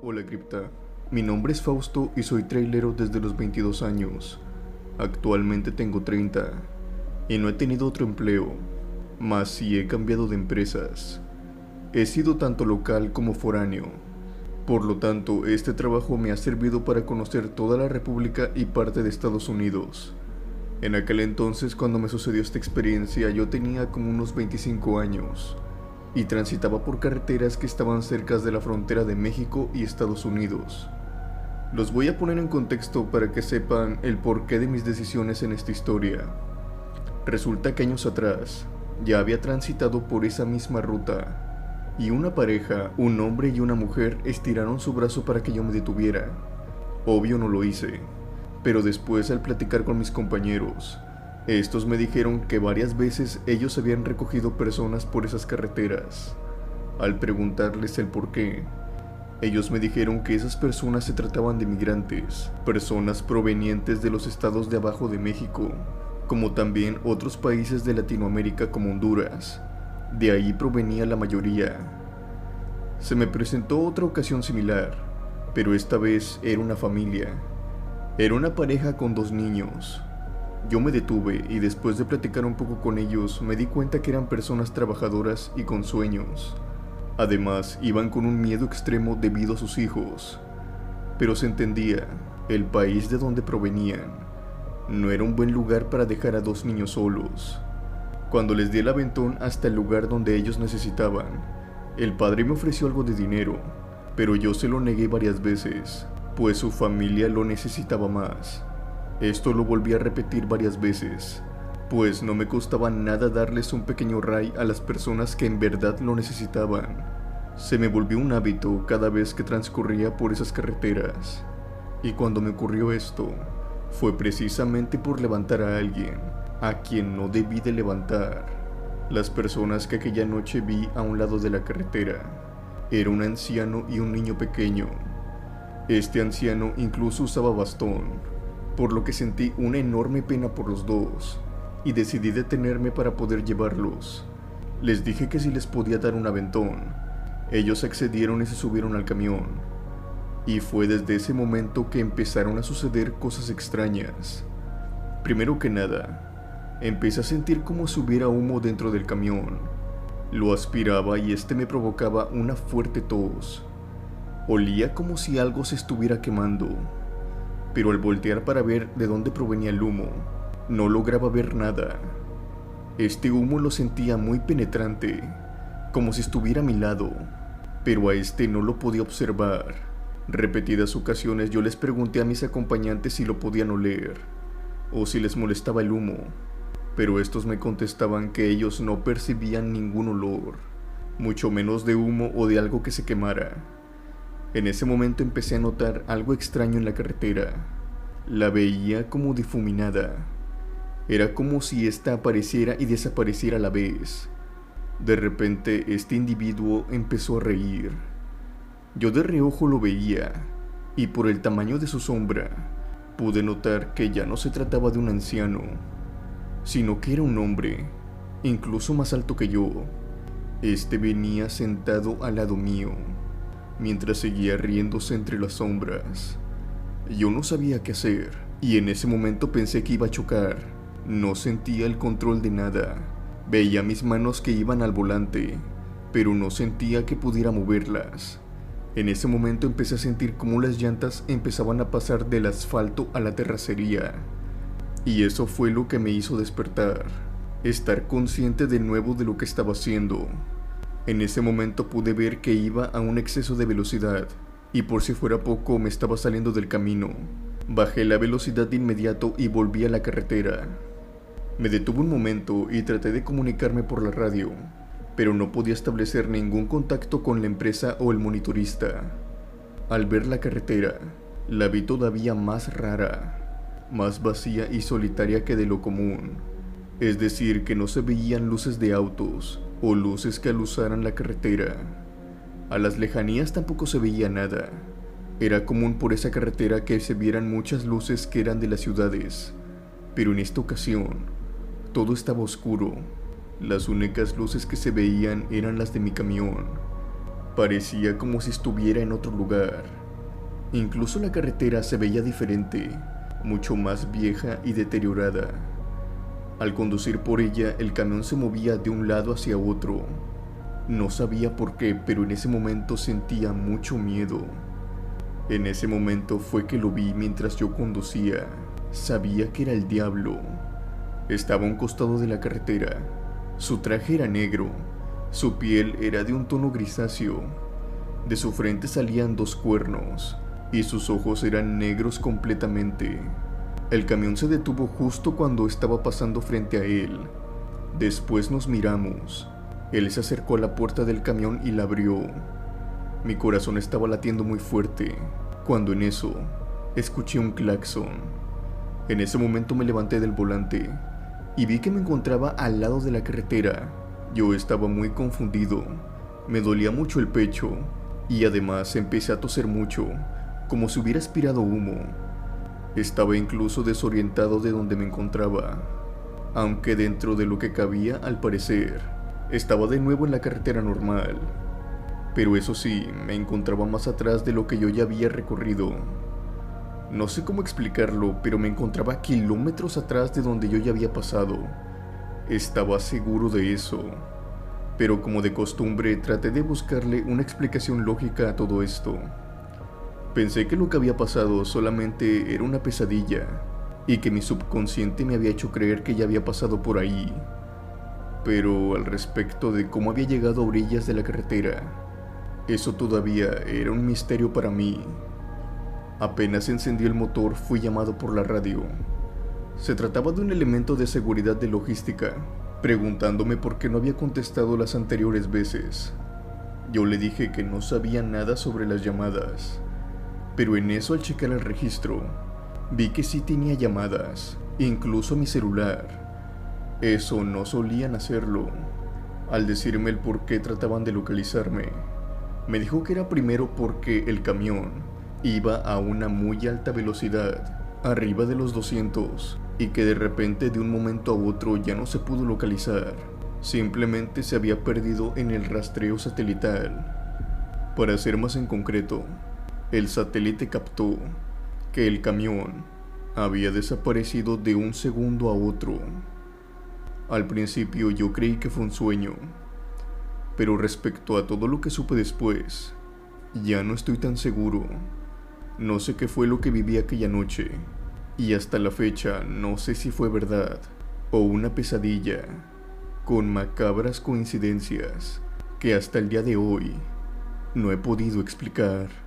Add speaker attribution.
Speaker 1: Hola cripta, mi nombre es Fausto y soy trailero desde los 22 años. Actualmente tengo 30 y no he tenido otro empleo, mas sí he cambiado de empresas. He sido tanto local como foráneo. Por lo tanto, este trabajo me ha servido para conocer toda la República y parte de Estados Unidos. En aquel entonces, cuando me sucedió esta experiencia, yo tenía como unos 25 años y transitaba por carreteras que estaban cerca de la frontera de México y Estados Unidos. Los voy a poner en contexto para que sepan el porqué de mis decisiones en esta historia. Resulta que años atrás ya había transitado por esa misma ruta y una pareja, un hombre y una mujer, estiraron su brazo para que yo me detuviera. Obvio no lo hice, pero después al platicar con mis compañeros, estos me dijeron que varias veces ellos habían recogido personas por esas carreteras. Al preguntarles el por qué, ellos me dijeron que esas personas se trataban de migrantes, personas provenientes de los estados de abajo de México, como también otros países de Latinoamérica como Honduras. De ahí provenía la mayoría. Se me presentó otra ocasión similar, pero esta vez era una familia. Era una pareja con 2 niños. Yo me detuve y después de platicar un poco con ellos me di cuenta que eran personas trabajadoras y con sueños. Además, iban con un miedo extremo debido a sus hijos. Pero se entendía, el país de donde provenían no era un buen lugar para dejar a 2 niños solos. Cuando les di el aventón hasta el lugar donde ellos necesitaban, el padre me ofreció algo de dinero, pero yo se lo negué varias veces, pues su familia lo necesitaba más. Esto lo volví a repetir varias veces, pues no me costaba nada darles un pequeño ray a las personas que en verdad lo necesitaban. Se me volvió un hábito cada vez que transcurría por esas carreteras. Y cuando me ocurrió esto, fue precisamente por levantar a alguien a quien no debí de levantar. Las personas que aquella noche vi a un lado de la carretera era un anciano y un niño pequeño. Este anciano incluso usaba bastón, por lo que sentí una enorme pena por los dos y decidí detenerme para poder llevarlos. Les dije que si les podía dar un aventón. Ellos accedieron y se subieron al camión. Y fue desde ese momento que empezaron a suceder cosas extrañas. Primero que nada, empecé a sentir como si hubiera humo dentro del camión. Lo aspiraba y este me provocaba una fuerte tos. Olía como si algo se estuviera quemando. Pero al voltear para ver de dónde provenía el humo, no lograba ver nada. Este humo lo sentía muy penetrante, como si estuviera a mi lado, pero a este no lo podía observar. Repetidas ocasiones yo les pregunté a mis acompañantes si lo podían oler, o si les molestaba el humo, pero estos me contestaban que ellos no percibían ningún olor, mucho menos de humo o de algo que se quemara. En ese momento empecé a notar algo extraño en la carretera. La veía como difuminada. Era como si ésta apareciera y desapareciera a la vez. De repente, este individuo empezó a reír. Yo de reojo lo veía, y por el tamaño de su sombra, pude notar que ya no se trataba de un anciano, sino que era un hombre, incluso más alto que yo. Este venía sentado al lado mío, mientras seguía riéndose entre las sombras. Yo no sabía qué hacer, y en ese momento pensé que iba a chocar. No sentía el control de nada. Veía mis manos que iban al volante, pero no sentía que pudiera moverlas. En ese momento empecé a sentir cómo las llantas empezaban a pasar del asfalto a la terracería. Y eso fue lo que me hizo despertar, estar consciente de nuevo de lo que estaba haciendo. En ese momento pude ver que iba a un exceso de velocidad, y por si fuera poco me estaba saliendo del camino. Bajé la velocidad de inmediato y volví a la carretera. Me detuve un momento y traté de comunicarme por la radio, pero no podía establecer ningún contacto con la empresa o el monitorista. Al ver la carretera, la vi todavía más rara, más vacía y solitaria que de lo común. Es decir, que no se veían luces de autos o luces que aluzaran la carretera. A las lejanías tampoco se veía nada. Era común por esa carretera que se vieran muchas luces que eran de las ciudades, pero en esta ocasión todo estaba oscuro. Las únicas luces que se veían eran las de mi camión. Parecía como si estuviera en otro lugar. Incluso la carretera se veía diferente, mucho más vieja y deteriorada. Al conducir por ella, el camión se movía de un lado hacia otro. No sabía por qué, pero en ese momento sentía mucho miedo. En ese momento fue que lo vi mientras yo conducía. Sabía que era el diablo. Estaba a un costado de la carretera. Su traje era negro. Su piel era de un tono grisáceo. De su frente salían 2 cuernos y sus ojos eran negros completamente. El camión se detuvo justo cuando estaba pasando frente a él. Después nos miramos. Él se acercó a la puerta del camión y la abrió. Mi corazón estaba latiendo muy fuerte, cuando en eso escuché un claxon. En ese momento me levanté del volante y vi que me encontraba al lado de la carretera. Yo estaba muy confundido, me dolía mucho el pecho y además empecé a toser mucho, como si hubiera aspirado humo. Estaba incluso desorientado de donde me encontraba, aunque dentro de lo que cabía, al parecer, estaba de nuevo en la carretera normal. Pero eso sí, me encontraba más atrás de lo que yo ya había recorrido. No sé cómo explicarlo, pero me encontraba kilómetros atrás de donde yo ya había pasado. Estaba seguro de eso. Pero como de costumbre, traté de buscarle una explicación lógica a todo esto. Pensé que lo que había pasado solamente era una pesadilla, y que mi subconsciente me había hecho creer que ya había pasado por ahí. Pero al respecto de cómo había llegado a orillas de la carretera, eso todavía era un misterio para mí. Apenas encendió el motor, fui llamado por la radio. Se trataba de un elemento de seguridad de logística, preguntándome por qué no había contestado las anteriores veces. Yo le dije que no sabía nada sobre las llamadas, pero en eso, al checar el registro, vi que sí tenía llamadas, incluso a mi celular. Eso no solían hacerlo. Al decirme el por qué trataban de localizarme, me dijo que era primero porque el camión iba a una muy alta velocidad, arriba de los 200, y que de repente de un momento a otro ya no se pudo localizar. Simplemente se había perdido en el rastreo satelital. Para ser más en concreto, el satélite captó que el camión había desaparecido de un segundo a otro. Al principio yo creí que fue un sueño, pero respecto a todo lo que supe después, ya no estoy tan seguro. No sé qué fue lo que viví aquella noche, y hasta la fecha no sé si fue verdad o una pesadilla, con macabras coincidencias que hasta el día de hoy no he podido explicar.